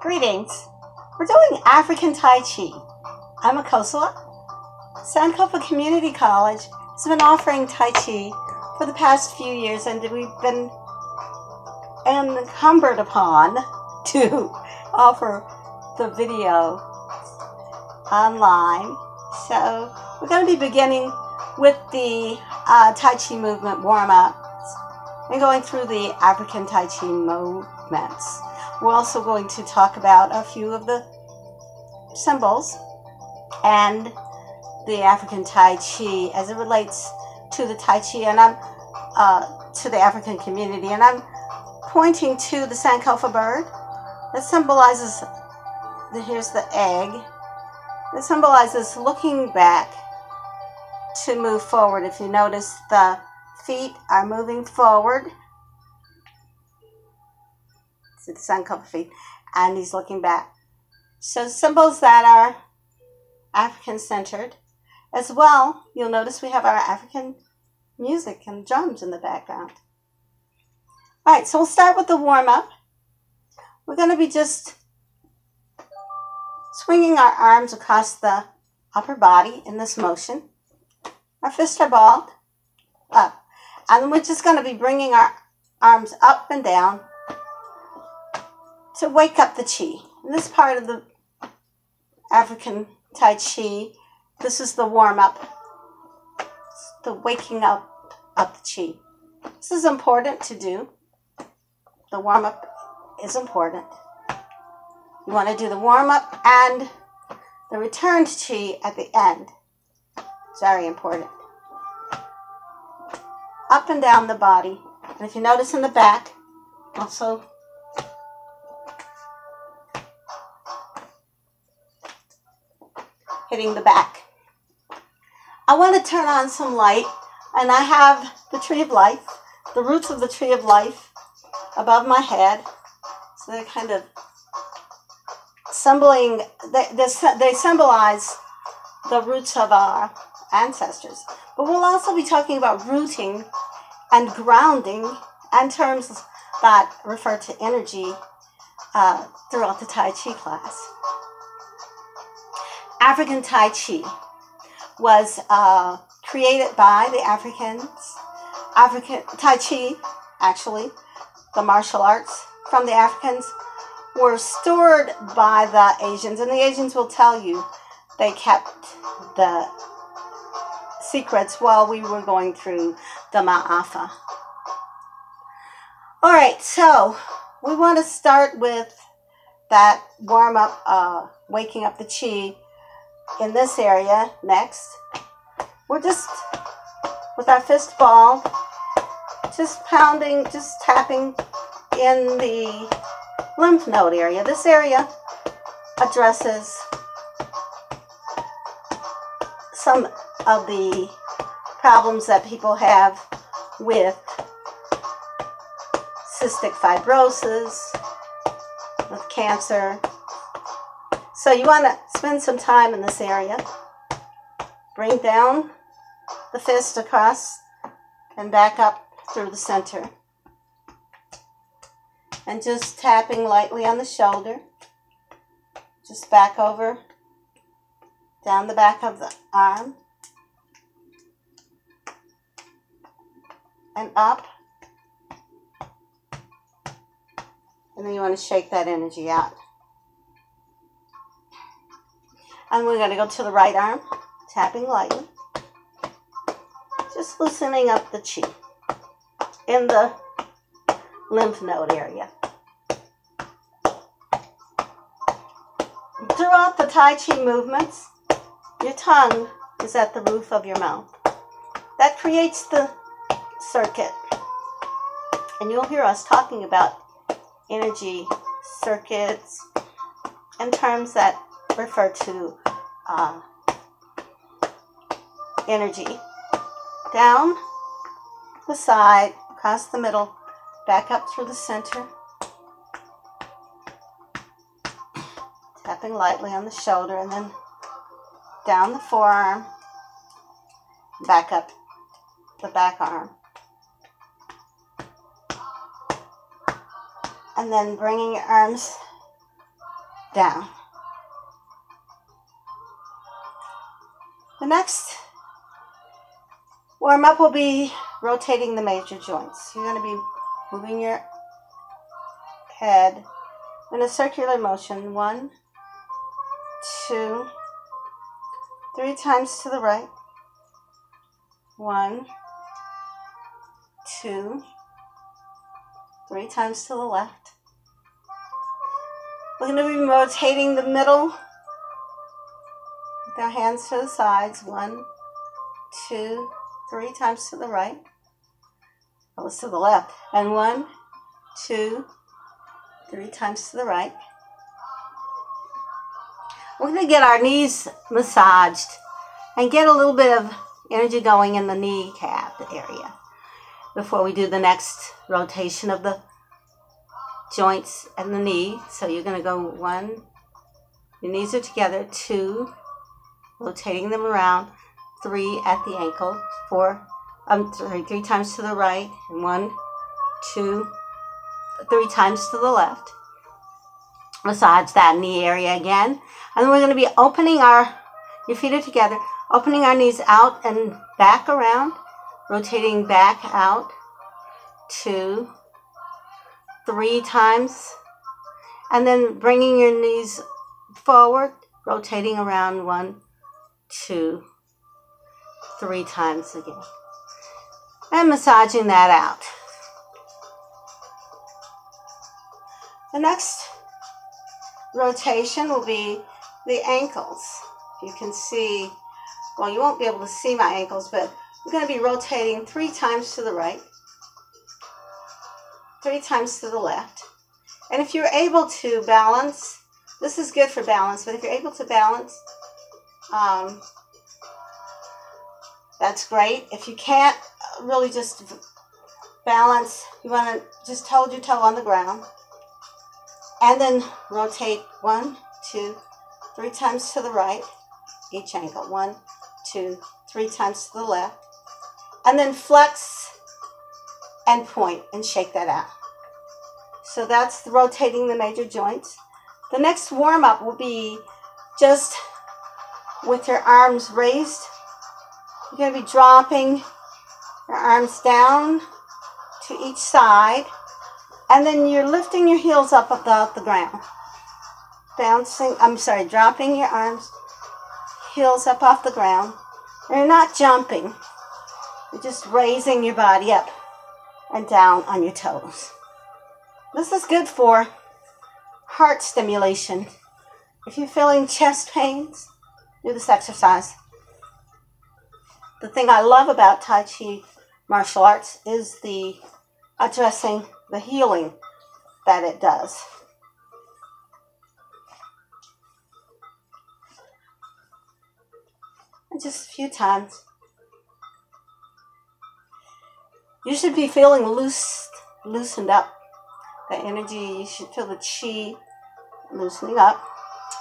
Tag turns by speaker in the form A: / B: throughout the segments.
A: Greetings. We're doing Afrakan Tai Chi. I'm a Kosoa. Sankofa Community College has been offering Tai Chi for the past few years, and we've been encumbered upon to offer the video online. So we're going to be beginning with the Tai Chi movement warm-ups and going through the Afrakan Tai Chi movements. We're also going to talk about a few of the symbols and the Afrakan Tai Chi as it relates to the Tai Chi, and I'm to the African community, and I'm pointing to the Sankofa bird that symbolizes here's the egg. It symbolizes looking back to move forward. If you notice, the feet are moving forward. See the Sankofa feet, and he's looking back. So symbols that are African centered. As well, you'll notice we have our African music and drums in the background. All right, so we'll start with the warm-up. We're going to be just swinging our arms across the upper body in this motion. Our fists are balled up. And then we're just going to be bringing our arms up and down to wake up the chi. In this part of the Afrakan Tai Chi, this is the warm-up, the waking up of the chi. This is important to do. The warm-up is important. You want to do the warm-up and the returned chi at the end. It's very important. Up and down the body. And if you notice in the back, also hitting the back. I want to turn on some light, and I have the tree of life, the roots of the tree of life above my head. So they're kind of they symbolize the roots of our ancestors. But we'll also be talking about rooting and grounding and terms that refer to energy throughout the Tai Chi class. Afrakan Tai Chi was created by the Africans. Afrakan Tai Chi, actually, the martial arts from the Africans, were stored by the Asians, and the Asians will tell you they kept the secrets while we were going through the Ma'afa. All right, so we want to start with that warm-up, waking up the chi in this area next. We're just, with our fist ball, just pounding, just tapping in the lymph node area. This area addresses some of the problems that people have with cystic fibrosis, with cancer. So you want to spend some time in this area. Bring down the fist across and back up through the center. And just tapping lightly on the shoulder. Just back over, down the back of the arm. And up. And then you want to shake that energy out. And we're going to go to the right arm, tapping lightly. Just loosening up the chi in the lymph node area. Throughout the Tai Chi movements, your tongue is at the roof of your mouth. That creates the circuit. And you'll hear us talking about energy circuits and terms that refer to energy. Down the side, across the middle, back up through the center. Tapping lightly on the shoulder, and then down the forearm, back up the back arm. And then bringing your arms down. The next warm-up will be rotating the major joints. You're going to be moving your head in a circular motion. 1, 2, 3 times to the right. 1, 2, 3 times to the left. We're going to be rotating the middle with our hands to the sides. 1, 2, 3 times to the right. That was to the left. And 1, 2, 3 times to the right. We're going to get our knees massaged and get a little bit of energy going in the kneecap area before we do the next rotation of the joints and the knee. So you're going to go 1, your knees are together, 2, rotating them around, 3 at the ankle, 3 times to the right, and 1, 2, 3 times to the left. Massage that knee area again. And then we're going to be opening your feet are together, opening our knees out and back around, rotating back out, 2, 3 times, and then bringing your knees forward, rotating around 1, 2, 3 times again, and massaging that out. The next rotation will be the ankles. You can see, well, you won't be able to see my ankles, but we're going to be rotating 3 times to the right, 3 times to the left. And if you're able to balance, this is good for balance, but if you're able to balance, that's great. If you can't really just balance, you want to just hold your toe on the ground and then rotate 1, 2, 3 times to the right, each ankle. 1, 2, 3 times to the left. And then flex and point and shake that out. So that's rotating the major joints. The next warm-up will be just with your arms raised. You're going to be dropping your arms down to each side, and then you're lifting your heels up above the ground. Dropping your arms, heels up off the ground. And you're not jumping. You're just raising your body up and down on your toes. This is good for heart stimulation. If you're feeling chest pains, do this exercise. The thing I love about Tai Chi martial arts is the addressing the healing that it does. And just a few times. You should be feeling loosened up. The energy, you should feel the chi loosening up.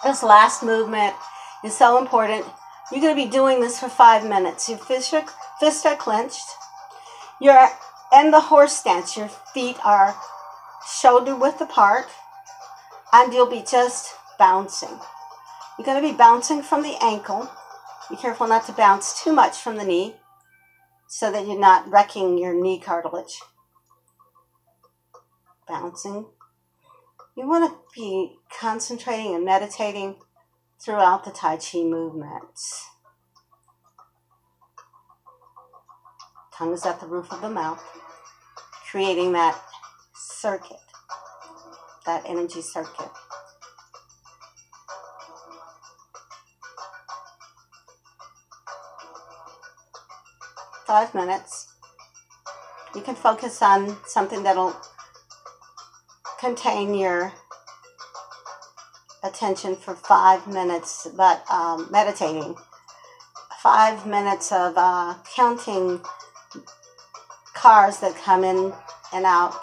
A: This last movement is so important. You're going to be doing this for 5 minutes. Your fists are clenched. You're in the horse stance. Your feet are shoulder width apart. And you'll be just bouncing. You're going to be bouncing from the ankle. Be careful not to bounce too much from the knee so that you're not wrecking your knee cartilage. Bouncing. You want to be concentrating and meditating throughout the Tai Chi movements. Tongue is at the roof of the mouth, creating that circuit, that energy circuit. Five minutes. You can focus on something that'll contain your attention for 5 minutes, but meditating. 5 minutes of counting cars that come in and out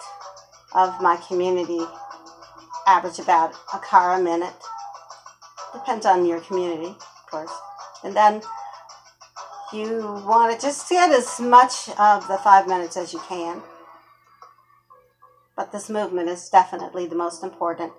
A: of my community. Average about a car a minute. Depends on your community, of course. And then you want to just get as much of the 5 minutes as you can. But this movement is definitely the most important.